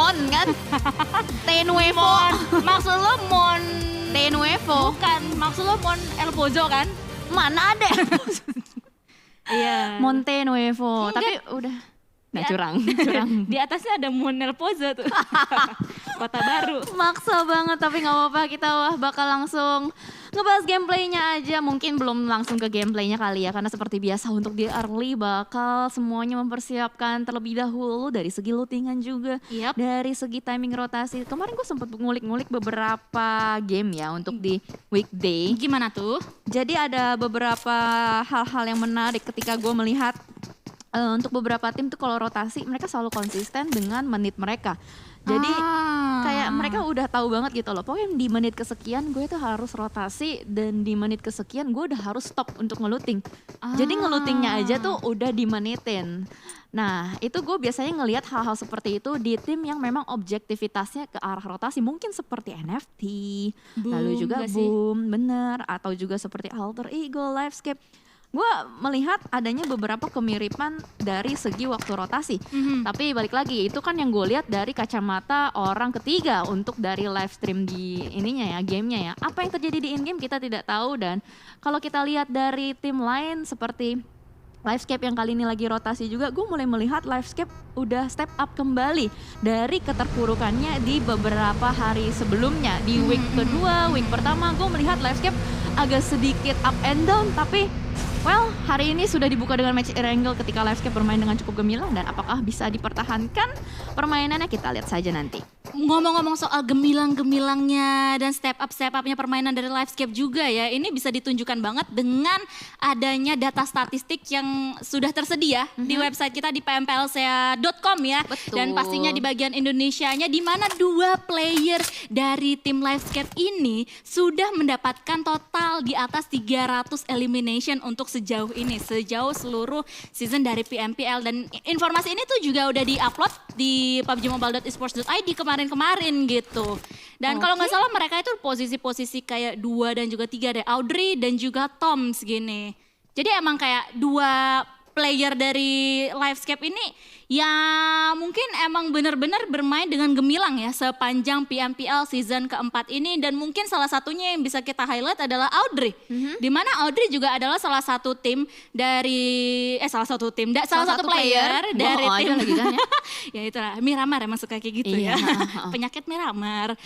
Mon kan? Tenuevo. Mon, maksud lo Mon Tenuevo. bukan, maksud lo Mon El Pozo kan? Mana ada? Iya. Monte Nuevo. Enggak. Tapi udah. Nah Di- curang, curang. Di atasnya ada Mon El Pozo tuh. Kota baru. Maksa banget tapi gak apa-apa, kita bakal langsung ngebahas gameplaynya aja. Mungkin belum langsung ke gameplaynya kali ya, karena seperti biasa untuk di early bakal semuanya mempersiapkan terlebih dahulu dari segi lootingan juga, Yap. dari segi timing rotasi. Kemarin gue sempet ngulik-ngulik beberapa game ya untuk di weekday. Gimana tuh? Jadi ada beberapa hal-hal yang menarik ketika gue melihat untuk beberapa tim tuh kalau rotasi mereka selalu konsisten dengan menit mereka. Jadi kayak mereka udah tahu banget gitu loh. Pokoknya di menit kesekian gue tuh harus rotasi dan di menit kesekian gue udah harus stop untuk ngeluting. Jadi ngelutingnya aja tuh udah dimenitin. Nah itu gue biasanya ngelihat hal-hal seperti itu di tim yang memang objektivitasnya ke arah rotasi. Mungkin seperti NFT, lalu juga Boom, gak sih? Boom, bener. Atau juga seperti Alter Ego, Livescape. Gue melihat adanya beberapa kemiripan dari segi waktu rotasi. Tapi balik lagi, itu kan yang gue lihat dari kacamata orang ketiga untuk dari live stream di ininya ya, gamenya ya. Apa yang terjadi di in-game kita tidak tahu, dan kalau kita lihat dari tim lain seperti Livescape yang kali ini lagi rotasi juga, gue mulai melihat Livescape udah step up kembali dari keterpurukannya di beberapa hari sebelumnya. Di week kedua, week pertama gue melihat Livescape agak sedikit up and down, tapi well, hari ini sudah dibuka dengan match Erangel ketika Livescape bermain dengan cukup gemilang, dan apakah bisa dipertahankan permainannya kita lihat saja nanti. Ngomong-ngomong soal gemilang-gemilangnya dan step up-nya permainan dari Livescape juga ya, ini bisa ditunjukkan banget dengan adanya data statistik yang sudah tersedia di website kita di pmplca.com ya. Betul. Dan pastinya di bagian Indonesianya, di mana 2 player dari tim Livescape ini sudah mendapatkan total di atas 300 elimination untuk sejauh ini, sejauh seluruh season dari PMPL. Dan informasi ini tuh juga udah di-upload di pubgmobile.esports.id kemarin gitu. Dan kalau nggak salah mereka itu posisi-posisi kayak 2 dan juga 3 deh, Audrey dan juga Toms gini. Jadi emang kayak 2 player dari Livescape ini ya mungkin emang benar-benar bermain dengan gemilang ya sepanjang PMPL season keempat ini. Dan mungkin salah satunya yang bisa kita highlight adalah Audrey. Dimana Audrey juga adalah salah satu tim dari salah satu player dari tim lagi kan ya. ya itu lah, Miramar emang suka kayak gitu Iya, ya. Penyakit Miramar.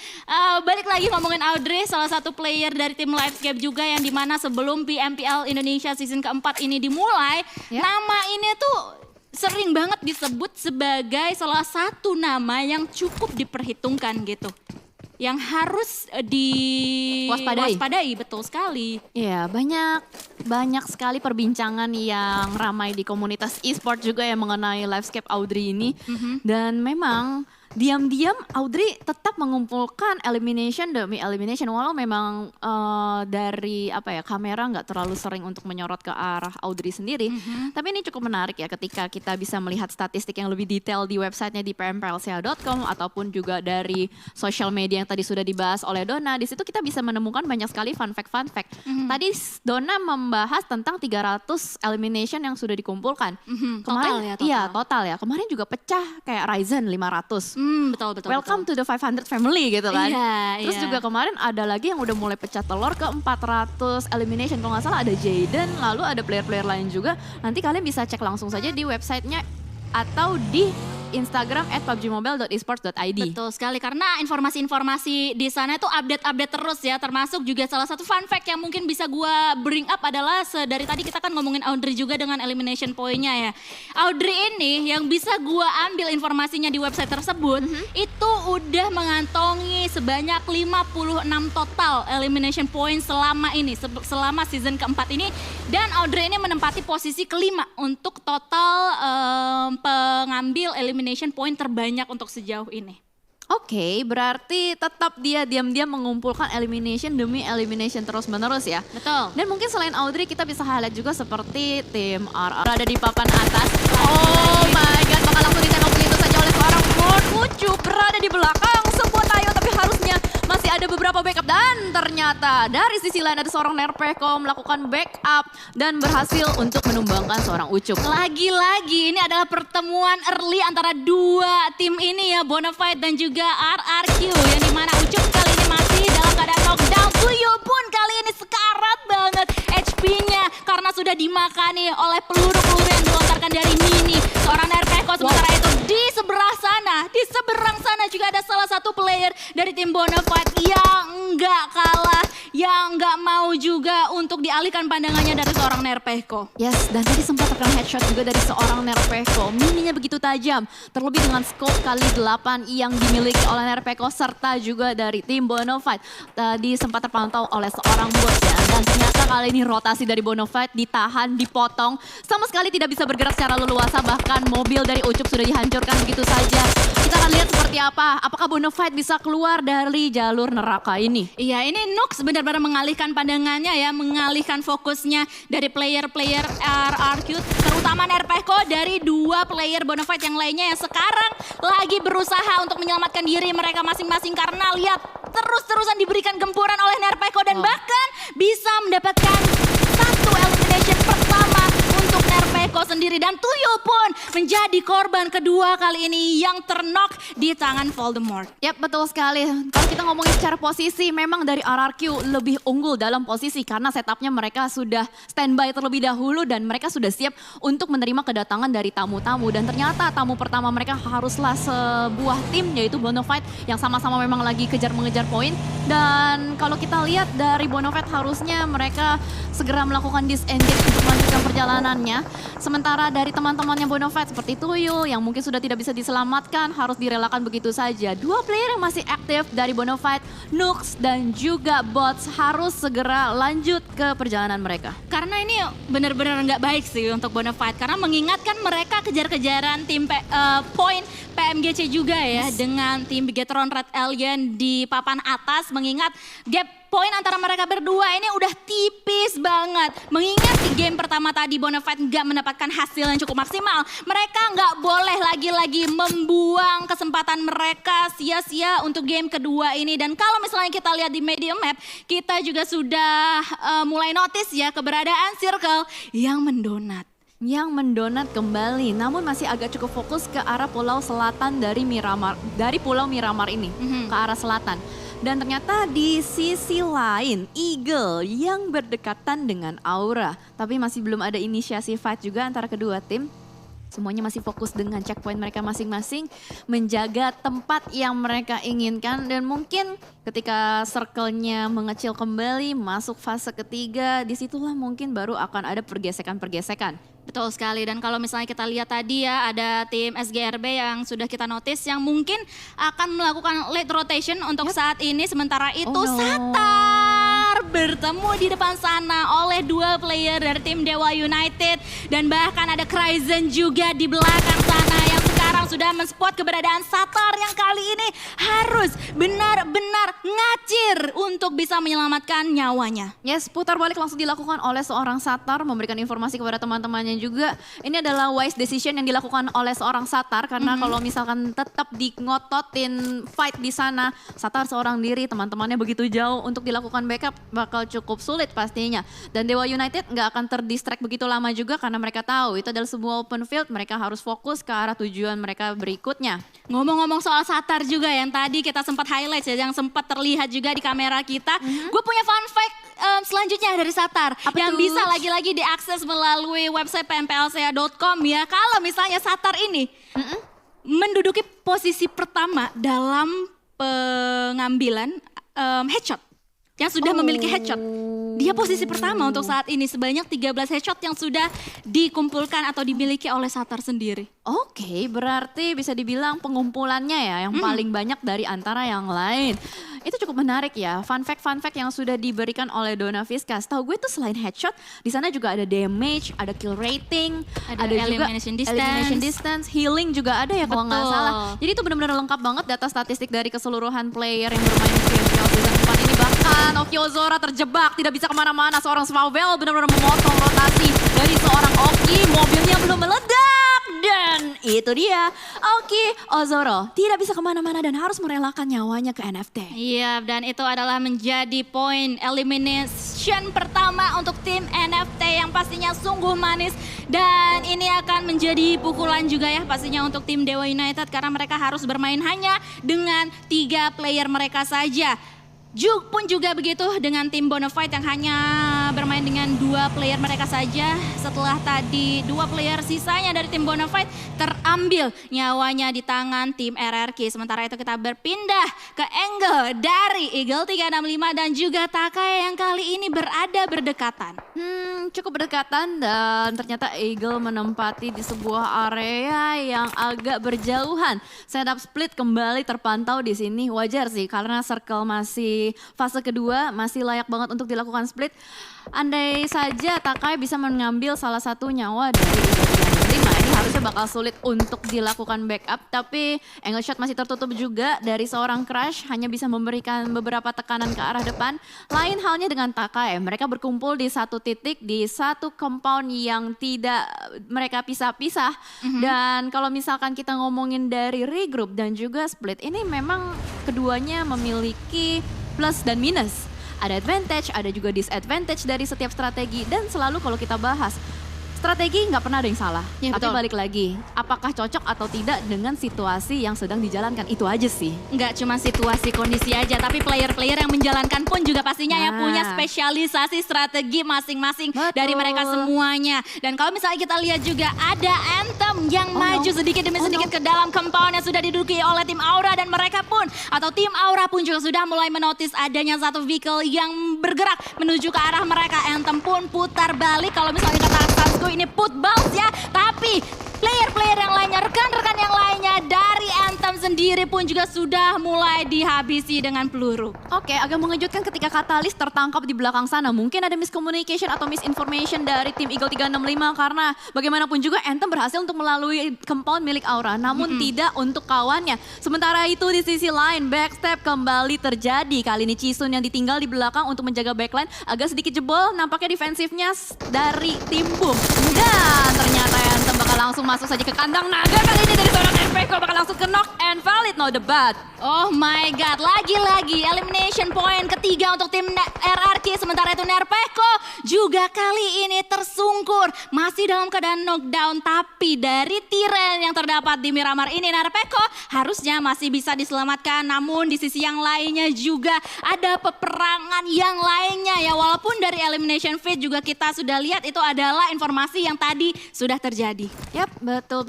Balik lagi ngomongin Audrey, salah satu player dari tim Livescape juga yang dimana sebelum PMPL Indonesia season keempat ini dimulai, nama ini tuh sering banget disebut sebagai salah satu nama yang cukup diperhitungkan gitu. Yang harus diwaspadai, betul sekali. Iya, banyak sekali perbincangan yang ramai di komunitas e-sport juga yang mengenai Livescape Audrey ini. Dan memang diam-diam Audrey tetap mengumpulkan elimination demi elimination, walau memang dari kamera nggak terlalu sering untuk menyorot ke arah Audrey sendiri. Tapi ini cukup menarik ya ketika kita bisa melihat statistik yang lebih detail di websitenya di pmplca.com ataupun juga dari social media yang tadi sudah dibahas oleh Donna. Di situ kita bisa menemukan banyak sekali fun fact. Tadi Donna membahas tentang 300 elimination yang sudah dikumpulkan. Kemarin total ya. Kemarin juga pecah kayak Ryzen 500. Betul. Welcome to the 500 family gitu kan. Iya, Terus iya. juga kemarin ada lagi yang udah mulai pecah telur ke 400 elimination. Kalau nggak salah ada Jaden, lalu ada player-player lain juga. Nanti kalian bisa cek langsung saja di websitenya atau di Instagram @pubgmobile.esports.id. Betul sekali, karena informasi-informasi di sana itu update-update terus ya. Termasuk juga salah satu fun fact yang mungkin bisa gua bring up adalah dari tadi kita kan ngomongin Audrey juga dengan elimination point-nya ya. Audrey ini yang bisa gua ambil informasinya di website tersebut itu udah mengantongi sebanyak 56 total elimination point selama ini, selama season keempat ini. Dan Audrey ini menempati posisi kelima untuk total pengambil elimination point terbanyak untuk sejauh ini. Oke, berarti tetap dia diam-diam mengumpulkan elimination demi elimination terus-menerus ya. Betul. Dan mungkin selain Audrey kita bisa highlight juga seperti tim RR berada di papan atas. Oh my god, bakal langsung ditembak begitu saja oleh seorang Morph. Ucup berada di belakang sebuah tayo, tapi harusnya masih ada beberapa beberapa backup dan ternyata dari sisi lain ada seorang Nerpeko melakukan backup dan berhasil untuk menumbangkan seorang Ucup. Lagi-lagi ini adalah pertemuan early antara dua tim ini ya, Bonafide dan juga RRQ, yang dimana Ucup kali ini masih dalam keadaan knockdown. Tuyul pun kali ini sekarat banget HP-nya karena sudah dimakani oleh peluru-peluru yang dilontarkan dari Mini. Seorang Nerpeko sementara itu di seberang sana juga ada salah satu player dari tim Bonafide yang nggak kalah, yang nggak mau juga untuk dialihkan pandangannya dari seorang Nerpeko. Yes, dan tadi sempat terkena headshot juga dari seorang Nerpeko. Mininya begitu tajam, terlebih dengan scope kali 8 yang dimiliki oleh Nerpeko serta juga dari tim Bonafide. Tadi sempat terpantau oleh seorang bot ya, dan ternyata kali ini rotasi dari Bonafide ditahan, dipotong, sama sekali tidak bisa bergerak secara leluasa, bahkan mobil dari Ucup sudah dihancurkan begitu saja. Kita akan lihat seperti apa, apakah Bonafide bisa keluar dari jalur neraka ini. Iya, ini Nux benar-benar mengalihkan pandangannya ya, mengalihkan fokusnya dari player-player RRQ, terutama Nerpeko, dari dua player Bonafide yang lainnya yang sekarang lagi berusaha untuk menyelamatkan diri mereka masing-masing karena lihat terus-terusan diberikan gempuran oleh Nerpeko dan bahkan bisa mendapatkan satu elimination pertama untuk Nerpeko sendiri, dan Tuyul pun menjadi korban kedua kali ini yang terknock di tangan Voldemort. Yap, betul sekali. Kalau kita ngomongin secara posisi, memang dari RRQ lebih unggul dalam posisi karena setupnya mereka sudah standby terlebih dahulu dan mereka sudah siap untuk menerima kedatangan dari tamu-tamu. Dan ternyata tamu pertama mereka haruslah sebuah tim, yaitu Bonafide yang sama-sama memang lagi kejar-mengejar poin. Dan kalau kita lihat dari Bonafide harusnya mereka segera melakukan disengage untuk melanjutkan perjalanannya. Sementara dari teman-temannya Bonafide seperti Tuyul yang mungkin sudah tidak bisa diselamatkan harus direlakan begitu saja. Dua player yang masih aktif dari Bonafide, Nux dan juga Bots harus segera lanjut ke perjalanan mereka. Karena ini benar-benar nggak baik sih untuk Bonafide karena mengingatkan mereka kejar-kejaran tim poin PMGC juga ya, dengan tim Bigetron Red Alien di papan atas, mengingat gap poin antara mereka berdua ini udah tipis banget. Mengingat di game pertama tadi Bonafide nggak mendapatkan hasil yang cukup maksimal, mereka nggak boleh lagi-lagi membuang kesempatan mereka sia-sia untuk game kedua ini. Dan kalau misalnya kita lihat di media map, kita juga sudah mulai notice ya keberadaan Circle yang mendonat. Yang mendonat kembali, namun masih agak cukup fokus ke arah pulau selatan dari Miramar, dari pulau Miramar ini ke arah selatan. Dan ternyata di sisi lain Eagle yang berdekatan dengan Aura, tapi masih belum ada inisiasi fight juga antara kedua tim. Semuanya masih fokus dengan checkpoint mereka masing-masing, menjaga tempat yang mereka inginkan. Dan mungkin ketika circle-nya mengecil kembali, masuk fase ketiga, disitulah mungkin baru akan ada pergesekan-pergesekan. Betul sekali, dan kalau misalnya kita lihat tadi ya, ada tim SGRB yang sudah kita notice yang mungkin akan melakukan late rotation untuk saat ini. Sementara itu Satar bertemu di depan sana oleh dua player dari tim Dewa United, dan bahkan ada Cryzen juga di belakang sana yang sekarang sudah men-spot keberadaan Satar yang kali ini harus benar-benar ngacir untuk bisa menyelamatkan nyawanya. Yes, putar balik langsung dilakukan oleh seorang Satar, memberikan informasi kepada teman-temannya juga. Ini adalah wise decision yang dilakukan oleh seorang Satar karena kalau misalkan tetap di ngototin fight di sana, Satar seorang diri, teman-temannya begitu jauh, untuk dilakukan backup bakal cukup sulit pastinya. Dan Dewa United nggak akan terdistract begitu lama juga karena mereka tahu itu adalah sebuah open field, mereka harus fokus ke arah tujuan mereka berikutnya. Ngomong-ngomong soal Satar juga yang tadi kita sempat highlight ya, yang sempat terlihat juga di kamera kita. Gue punya fun fact selanjutnya dari Satar. Apa yang tuh? bisa lagi-lagi diakses melalui website pmplca.com ya. Kalau misalnya Satar ini menduduki posisi pertama dalam pengambilan headshot. Yang sudah memiliki headshot. Dia posisi pertama untuk saat ini, sebanyak 13 headshot yang sudah dikumpulkan atau dimiliki oleh Satar sendiri. Oke, berarti bisa dibilang pengumpulannya ya yang paling banyak dari antara yang lain. Itu cukup menarik ya, fun fact yang sudah diberikan oleh Dona Fiska. Setahu gue tuh selain headshot, di sana juga ada damage, ada kill rating, ada juga elimination distance, healing juga ada ya kalau nggak Betul. salah. Jadi itu benar-benar lengkap banget data statistik dari keseluruhan player yang bermain di CMPL season 4 ini. Bahkan Okiozora terjebak, tidak bisa kemana-mana. Seorang Smavel benar-benar memotong rotasi dari seorang Oki, mobilnya belum meledak. dan itu dia. Aoki Ozoro tidak bisa kemana-mana dan harus merelakan nyawanya ke NFT. Iya, dan itu adalah menjadi poin elimination pertama untuk tim NFT yang pastinya sungguh manis. Dan ini akan menjadi pukulan juga ya pastinya untuk tim Dewa United karena mereka harus bermain hanya dengan 3 player mereka saja. Juk pun juga begitu dengan tim Bonafide yang hanya bermain dengan 2 player mereka saja. Setelah tadi 2 player sisanya dari tim Bonafide terambil nyawanya di tangan tim RRQ. Sementara itu kita berpindah ke angle dari Eagle 365 dan juga Takai yang kali ini berada berdekatan. Cukup berdekatan dan ternyata Eagle menempati di sebuah area yang agak berjauhan. Setup split kembali terpantau di sini, wajar sih karena circle masih fase kedua, masih layak banget untuk dilakukan split. Andai saja Takai bisa mengambil salah satu nyawa dari Eagle 365, ini harusnya bakal sulit untuk dilakukan backup, tapi angle shot masih tertutup juga dari seorang Crush, hanya bisa memberikan beberapa tekanan ke arah depan. Lain halnya dengan Takai, mereka berkumpul di satu titik, di satu compound yang tidak mereka pisah-pisah. Dan kalau misalkan kita ngomongin dari regroup dan juga split, ini memang keduanya memiliki plus dan minus. Ada advantage, ada juga disadvantage dari setiap strategi. Dan selalu kalau kita bahas, strategi nggak pernah ada yang salah. Ya, tapi betul. balik lagi, apakah cocok atau tidak dengan situasi yang sedang dijalankan, itu aja sih. Nggak cuma situasi kondisi aja, tapi player-player yang menjalankan pun juga pastinya yang punya spesialisasi strategi masing-masing dari mereka semuanya. Dan kalau misalnya kita lihat juga ada Anthem yang maju sedikit demi sedikit ke dalam compound yang sudah diduduki oleh tim Aura dan mereka pun atau tim Aura pun juga sudah mulai menotis adanya satu vehicle yang bergerak menuju ke arah mereka. Anthem pun putar balik kalau misalnya kata Sansku ini put bounce ya, tapi player-player yang lainnya, rekan-rekan yang lainnya dari Anthem sendiri pun juga sudah mulai dihabisi dengan peluru. Oke, agak mengejutkan ketika Katalis tertangkap di belakang sana. Mungkin ada miscommunication atau misinformation dari tim Eagle 365 karena bagaimanapun juga Anthem berhasil untuk melalui compound milik Aura, namun tidak untuk kawannya. Sementara itu di sisi lain, backstep kembali terjadi. Kali ini Chisun yang ditinggal di belakang untuk menjaga backline agak sedikit jebol, nampaknya defensifnya dari tim Boom. Dan ternyata Anthem bakal langsung masuk saja ke kandang naga kali ini dari seorang NPK, bakal langsung ke knock and valid, no debat. Oh my god, lagi-lagi elimination point ketiga untuk tim RRQ. Sementara itu Nerpeko juga kali ini tersungkur. Masih dalam keadaan knockdown, tapi dari Tiren yang terdapat di Miramar ini Nerpeko harusnya masih bisa diselamatkan. Namun di sisi yang lainnya juga ada peperangan yang lainnya ya. Walaupun dari elimination feed juga kita sudah lihat itu adalah informasi yang tadi sudah terjadi. Yap, betul.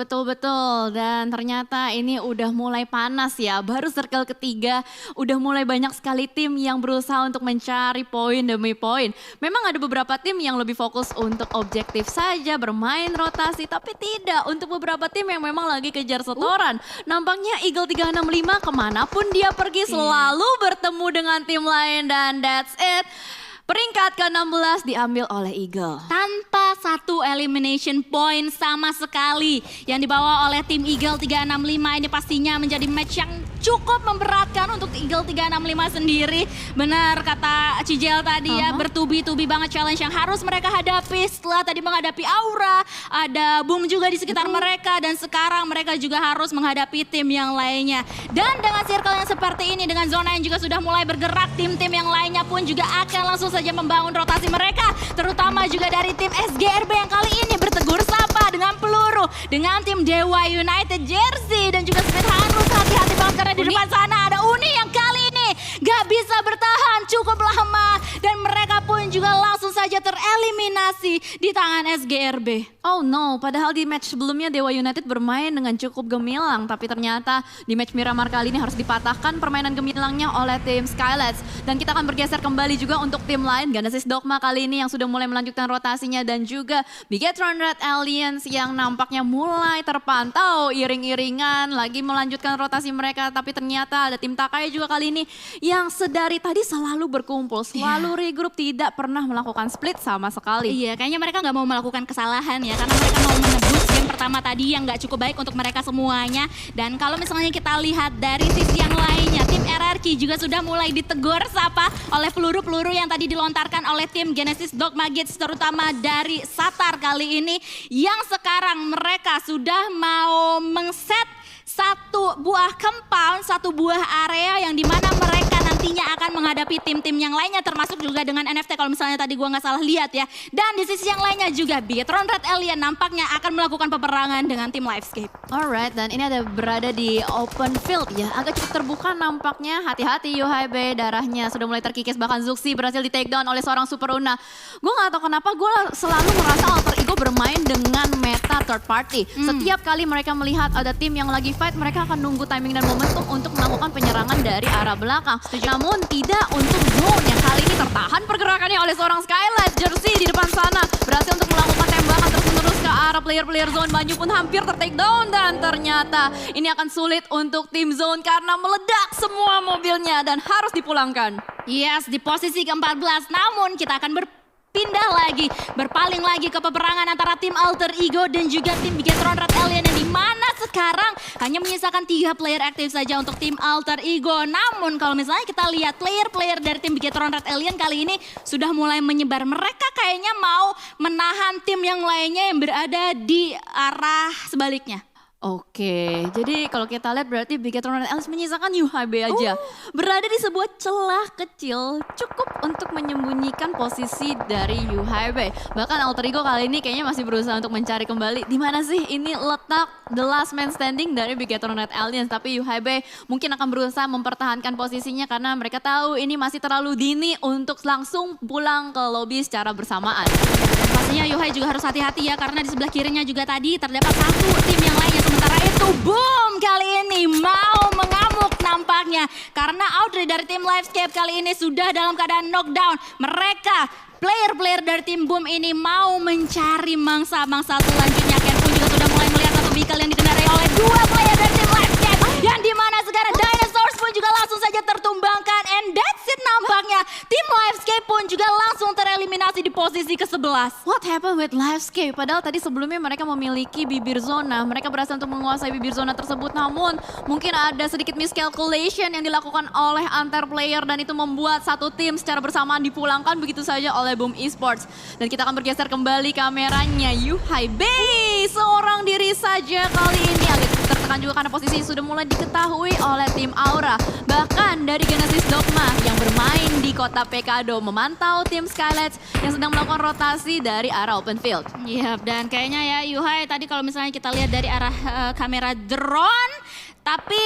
Dan ternyata ini udah mulai panas ya. Baru circle ketiga udah mulai banyak sekali tim yang berusaha untuk mencari poin demi poin. Memang ada beberapa tim yang lebih fokus untuk objektif saja, bermain rotasi. Tapi tidak, untuk beberapa tim yang memang lagi kejar setoran. Nampaknya Eagle 365 kemanapun dia pergi selalu bertemu dengan tim lain dan that's it. Peringkat ke-16 diambil oleh Eagle. Tanpa satu elimination point sama sekali yang dibawa oleh tim Eagle 365 ini pastinya menjadi match yang cukup memberatkan untuk Eagle 365 sendiri. Benar kata Cijel tadi ya, bertubi-tubi banget challenge yang harus mereka hadapi setelah tadi menghadapi Aura. Ada Boom juga di sekitar mereka dan sekarang mereka juga harus menghadapi tim yang lainnya. Dan dengan circle yang seperti ini, dengan zona yang juga sudah mulai bergerak, tim-tim yang lainnya pun juga akan langsung saja membangun rotasi mereka. Terutama juga dari tim SGRB yang kali ini bertegur sapa dengan peluru. Dengan tim Dewa United Jersey dan juga Smith harus hati-hati banget karena di depan sana ada Uni yang kali ini gak bisa bertahan cukup lama. Dan mereka pun juga langsung saja tereliminasi di tangan SGRB. Oh no, padahal di match sebelumnya Dewa United bermain dengan cukup gemilang. Tapi ternyata di match Miramar kali ini harus dipatahkan permainan gemilangnya oleh tim Skylets. Dan kita akan bergeser kembali juga untuk tim lain. Genesis Dogma kali ini yang sudah mulai melanjutkan rotasinya. Dan juga Bigetron Red Alliance yang nampaknya mulai terpantau iring-iringan lagi melanjutkan rotasi mereka. Tapi ternyata ada tim Takai juga kali ini yang sedari tadi selalu berkumpul, selalu regroup, tidak pernah melakukan split sama sekali. Iya, kayaknya mereka nggak mau melakukan kesalahan ya, karena mereka mau menebus game pertama tadi yang nggak cukup baik untuk mereka semuanya. Dan kalau misalnya kita lihat dari sisi yang lainnya, tim RRQ RRQ juga sudah mulai ditegur sapa oleh peluru-peluru yang tadi dilontarkan oleh tim Genesis Dogma Kids, terutama dari Satar kali ini, yang sekarang mereka sudah mau mengset satu buah compound, satu buah area yang dimana mereka nantinya akan menghadapi tim-tim yang lainnya, termasuk juga dengan NFT kalau misalnya tadi gua nggak salah lihat ya. Dan di sisi yang lainnya juga Bigetron Red Alien nampaknya akan melakukan peperangan dengan tim Livescape. Alright, dan ini ada berada di open field ya, agak cukup terbuka nampaknya. Hati-hati UHB, darahnya sudah mulai terkikis, bahkan Zuxi berhasil di take down oleh seorang Super Una. Gue gak tahu kenapa gue selalu merasa Alter Ego bermain dengan meta third party. Setiap kali mereka melihat ada tim yang lagi fight, mereka akan nunggu timing dan momentum untuk melakukan penyerangan dari arah belakang. Namun tidak untuk zone yang kali ini tertahan pergerakannya oleh seorang Skylight. Jersey di depan sana berhasil untuk melakukan tembakan terus-menerus ke arah player-player zone. Banyu pun hampir ter-take down dan ternyata ini akan sulit untuk tim zone karena meledak semua mobilnya dan harus dipulangkan. Yes, di posisi ke-14, namun kita akan berpindah lagi, berpaling lagi ke peperangan antara tim Alter Ego dan juga tim Bigetron Red Alien yang dimana sekarang hanya menyisakan 3 player aktif saja untuk tim Alter Ego. Namun kalau misalnya kita lihat player-player dari tim Bigetron Red Alien kali ini sudah mulai menyebar. Mereka kayaknya mau menahan tim yang lainnya yang berada di arah sebaliknya. Oke, jadi kalau kita lihat berarti Bigetron Red Alien menyisakan UHB aja. Berada di sebuah celah kecil cukup untuk menyembunyikan posisi dari UHB. Bahkan Alter Ego kali ini kayaknya masih berusaha untuk mencari kembali di mana sih ini letak the last man standing dari Bigetron Red Alien. Tapi UHB mungkin akan berusaha mempertahankan posisinya karena mereka tahu ini masih terlalu dini untuk langsung pulang ke lobby secara bersamaan. Pastinya Yuhai juga harus hati-hati ya karena di sebelah kirinya juga tadi terdapat satu tim yang lainnya. Sementara itu boom kali ini mau mengamuk nampaknya karena Audrey dari tim Livescape kali ini sudah dalam keadaan knockdown. Mereka player-player dari tim Boom ini mau mencari mangsa-mangsa selanjutnya. Ken pun juga sudah mulai melihat satu vehicle yang dikendarai oleh 2 player dari tim Livescape yang dimana sekarang Dinosaurs pun juga langsung saja tertumbangkan and that's it nampaknya. Tim Livescape pun juga langsung tereliminasi di posisi ke-11. What happened with Livescape? Padahal tadi sebelumnya mereka memiliki bibir zona. Mereka berhasil untuk menguasai bibir zona tersebut. Namun mungkin ada sedikit miscalculation yang dilakukan oleh antar player. Dan itu membuat satu tim secara bersamaan dipulangkan begitu saja oleh Boom Esports. Dan kita akan bergeser kembali kameranya. UHB seorang diri saja kali ini. Agak tertekan juga karena posisi sudah mulai diketahui oleh tim Aura. Bahkan dari Genesis Dogma yang bermain di kota Pekado memantau tim Skylights yang sedang melakukan rotasi dari arah open field. Yap, dan kayaknya ya Yuhai tadi kalau misalnya kita lihat dari arah kamera drone, tapi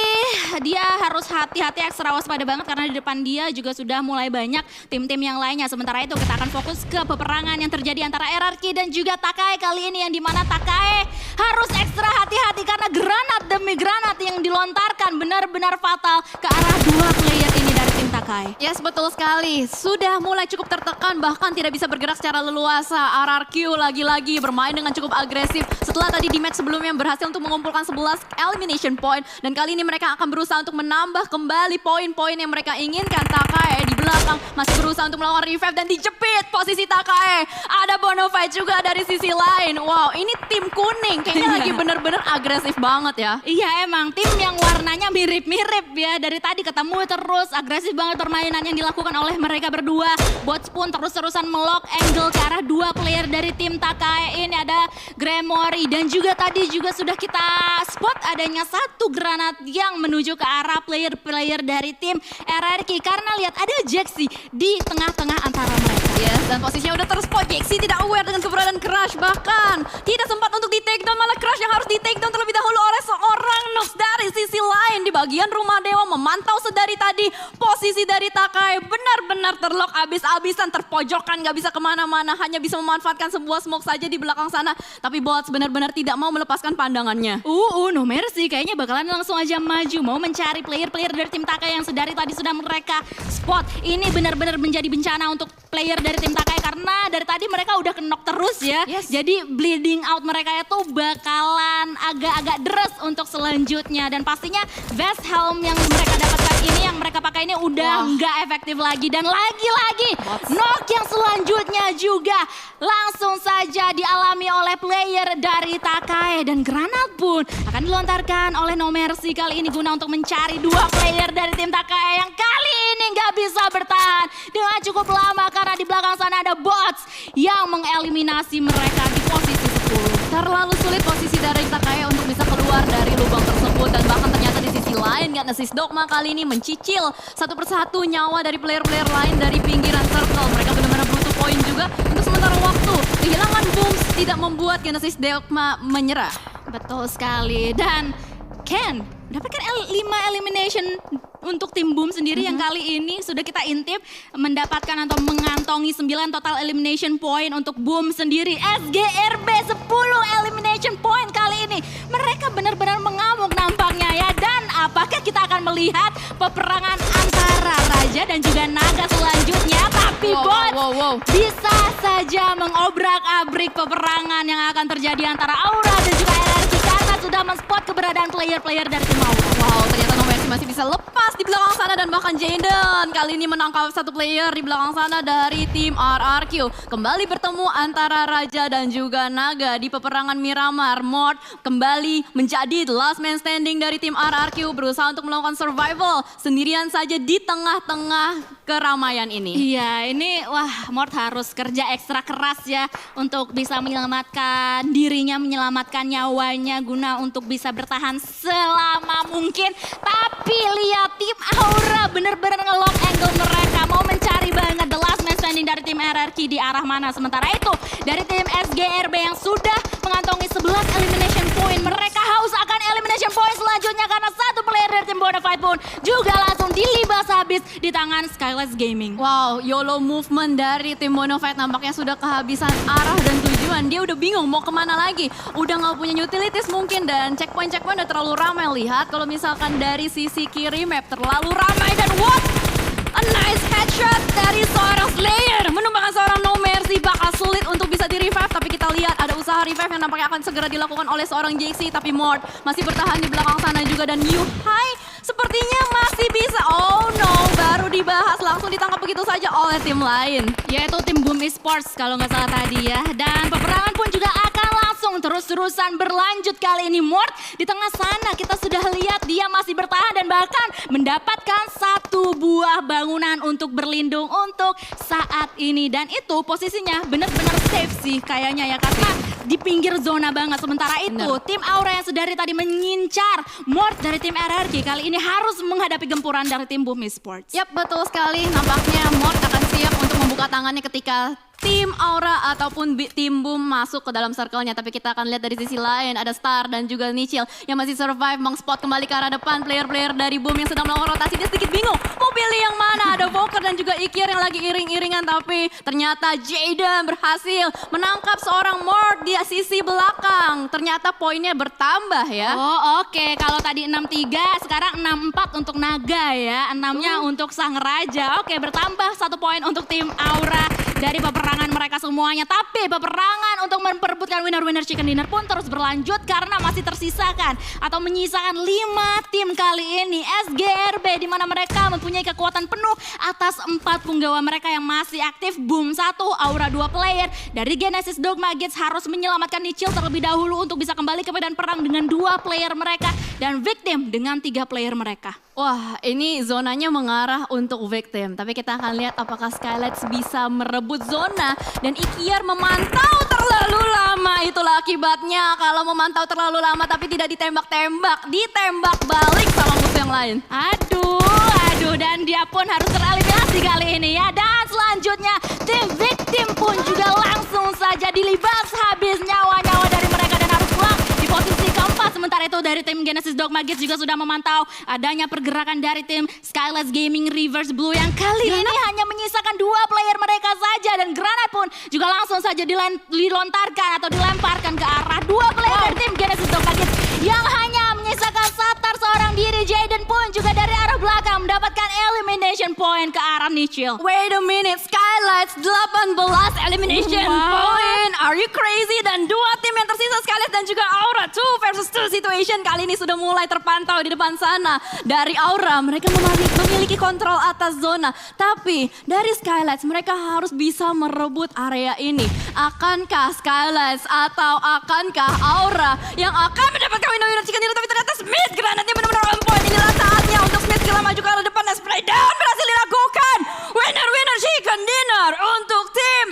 dia harus hati-hati, ekstra waspada banget karena di depan dia juga sudah mulai banyak tim-tim yang lainnya. Sementara itu kita akan fokus ke peperangan yang terjadi antara RRQ dan juga Takae kali ini yang dimana Takae harus ekstra hati-hati karena granat demi granat yang dilontarkan benar-benar fatal ke arah 2 player ini dari tim Takae. Yes, betul sekali. Sudah mulai cukup tertekan bahkan tidak bisa bergerak secara leluasa. RRQ lagi-lagi bermain dengan cukup agresif setelah tadi di match sebelumnya berhasil untuk mengumpulkan 11 elimination point. Dan kali ini mereka akan berusaha untuk menambah kembali poin-poin yang mereka inginkan. Takae di belakang masih berusaha untuk melakukan revive dan dijepit posisi Takae. Ada Bonafide juga dari sisi lain. Wow, ini tim kuning kayaknya lagi bener-bener agresif banget ya. Iya emang tim yang warnanya mirip-mirip ya. Dari tadi ketemu terus agresif banget permainan yang dilakukan oleh mereka berdua. Bots pun terus-terusan melock angle ke arah 2 player dari tim Takae. Ini ada Gremory dan juga tadi juga sudah kita spot adanya satu granat yang menuju ke arah player-player dari tim RRQ. Karena lihat ada Jaxi di tengah-tengah antara mereka. Yes, dan posisinya udah terspot. Jaxi tidak aware dengan keberadaan Crush. Bahkan tidak sempat untuk di take down, malah Crush yang harus di take down terlebih dahulu oleh seorang Nox dari sisi lain. Di bagian rumah dewa memantau sedari tadi posisi dari Takae benar-benar terlock abis-abisan, terpojokkan, gak bisa kemana-mana, hanya bisa memanfaatkan sebuah smoke saja di belakang sana. Tapi Bots benar-benar tidak mau melepaskan pandangannya. No mercy, kayaknya bakalan langsung aja maju mau mencari player-player dari tim Takae yang sedari tadi sudah mereka spot. Ini benar-benar menjadi bencana untuk player dari tim Takae karena dari tadi mereka udah kenok terus ya. Yes. Jadi bleeding out mereka itu bakalan agak-agak deres untuk selanjutnya. Dan pastinya vest helm yang mereka dapatkan ini, yang mereka pakai ini udah nggak efektif lagi. Dan lagi-lagi knock yang selanjutnya juga langsung saja dialami oleh player dari Takae. Dan granat pun akan dilontarkan oleh No Mercy kali ini guna untuk mencari 2 player dari tim Takae yang kali sana ada bots yang mengeliminasi mereka di posisi 10. Terlalu sulit posisi dari Takaya untuk bisa keluar dari lubang tersebut. Dan bahkan ternyata di sisi lain Genesis Dogma kali ini mencicil satu persatu nyawa dari player-player lain dari pinggiran circle. Mereka benar-benar butuh poin juga untuk sementara waktu. Kehilangan Booms tidak membuat Genesis Dogma menyerah. Betul sekali. Dan Ken mendapatkan 5 elimination untuk tim Boom sendiri yang kali ini sudah kita intip mendapatkan atau mengantongi 9 total elimination point untuk Boom sendiri. SGRB 10 elimination point kali ini. Mereka benar-benar mengamuk nampaknya ya. Dan apakah kita akan melihat peperangan antara Raja dan juga Naga selanjutnya? Tapi bisa saja mengobrak-abrik peperangan yang akan terjadi antara Aura dan juga RRQ karena sudah men-spot keberadaan player-player dari tim Aura. Wow, ternyata No Mercy masih bisa lepas di belakang sana dan bahkan Jaden kali ini menangkap satu player di belakang sana dari tim RRQ. Kembali bertemu antara Raja dan juga Naga di peperangan Miramar. Mort kembali menjadi the last man standing dari tim RRQ, berusaha untuk melakukan survival sendirian saja di tengah-tengah keramaian ini. Iya, ini wah Mort harus kerja ekstra keras ya untuk bisa menyelamatkan dirinya, menyelamatkan nyawanya guna untuk bisa bertahan selama mungkin. Tapi lihat tim Aura bener-bener nge-lock angle mereka, mau mencari banget the last man standing dari tim RRQ di arah mana. Sementara itu dari tim SGRB yang sudah mengantongi 11 elimination point, mereka haus akan elimination point selanjutnya karena satu player dari tim Bonafide pun juga langsung dilibas habis di tangan Skyless Gaming. Wow, YOLO movement dari tim Bonafide nampaknya sudah kehabisan arah dan tujuan. Dia udah bingung mau kemana lagi. Udah gak punya utilities mungkin dan checkpoint-checkpoint udah terlalu ramai. Lihat kalau misalkan dari sisi kiri map terlalu ramai dan what? A nice headshot dari seorang Slayer. Menumbangkan seorang No Mercy, bakal sulit untuk bisa di-revive. Tapi kita lihat ada usaha revive yang nampaknya akan segera dilakukan oleh seorang JC. Tapi Mort masih bertahan di belakang sana juga. Dan Yuhai sepertinya masih bisa. Oh no, baru dibahas langsung ditangkap begitu saja oleh tim lain. Yaitu tim Boom Esports kalau nggak salah tadi ya. Dan peperangan pun juga akan langsung terus-terusan berlanjut kali ini. Mort di tengah sana kita sudah lihat dia masih bertahan dan bahkan mendapatkan satu buah bangunan untuk berlindung untuk saat ini. Dan itu posisinya benar-benar safe sih kayaknya ya karena di pinggir zona banget. Sementara itu tim Aura yang sedari tadi mengincar Mort dari tim RRQ kali ini harus menghadapi gempuran dari tim Boom Esports. Yap, betul sekali. Nampaknya Mort akan siap untuk membuka tangannya ketika tim Aura ataupun tim Boom masuk ke dalam circle-nya. Tapi kita akan lihat dari sisi lain ada Star dan juga Nichil yang masih survive, meng-spot kembali ke arah depan. Player-player dari Boom yang sedang melakukan rotasi, dia sedikit bingung mau pilih yang mana. Ada Voker dan juga Ikyar yang lagi iring-iringan, tapi ternyata Jaden berhasil menangkap seorang Mort di sisi belakang. Ternyata poinnya bertambah ya. Oh oke, kalau tadi 6-3 sekarang 6-4 untuk Naga ya. 6-nya untuk Sang Raja. Oke, bertambah 1 poin untuk tim Aura dari peperangan mereka semuanya. Tapi peperangan untuk memperebutkan winner-winner chicken dinner pun terus berlanjut karena masih tersisakan atau menyisakan 5 tim kali ini. SGRB di mana mereka mempunyai kekuatan penuh atas 4 punggawa mereka yang masih aktif. Boom 1, Aura 2 player. Dari Genesis Dogma Gates harus menyelamatkan Nichil terlebih dahulu untuk bisa kembali ke medan perang dengan 2 player mereka. Dan Victim dengan 3 player mereka. Wah, ini zonanya mengarah untuk Victim. Tapi kita akan lihat apakah Skylights bisa merebut zona. Dan Ikyar memantau terlalu lama. Itulah akibatnya kalau memantau terlalu lama tapi tidak ditembak-tembak. Ditembak balik sama musuh yang lain. Aduh, dan dia pun harus tereliminasi kali ini ya. Dan selanjutnya tim Victim pun juga langsung saja dilibas habis nyawa-nyawa dari mereka dan harus pulang di posisi keempat. Sementara itu dari tim Genesis Dogma Gates juga sudah memantau adanya pergerakan dari tim Skyless Gaming Reverse Blue yang kali ini hanya menyisakan 2 player mereka saja. Dan granat pun juga langsung saja dilontarkan atau dilemparkan ke arah 2 player dari tim Genesis Dogma Gates yang hanya menyisakan Satar seorang diri. Jaden pun juga dari arah belakang mendapatkan elimination point ke arah Nichil. Wait a minute, Skylights 18 elimination point. Are you crazy? Dan 2 tim yang tersisa Skylights dan juga Aura 2 versus 2 situation kali ini sudah mulai terpantau di depan sana. Dari Aura mereka memiliki kontrol atas zona. Tapi dari Skylights mereka harus bisa merebut area ini. Akankah Skylights atau akankah Aura yang akan mendapatkan winner chicken dinner? Tapi ternyata Smith granatnya benar-benar on point. Inilah saatnya untuk Smith segera maju ke arah depan dan spray down berhasil dilakukan. Winner chicken dinner untuk tim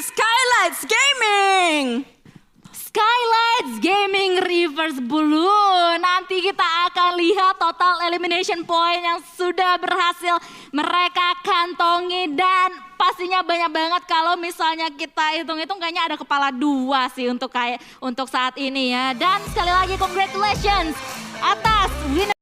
elimination point yang sudah berhasil mereka kantongi. Dan pastinya banyak banget kalau misalnya kita hitung-hitung kayaknya ada kepala 2 sih untuk saat ini ya. Dan sekali lagi congratulations atas winner.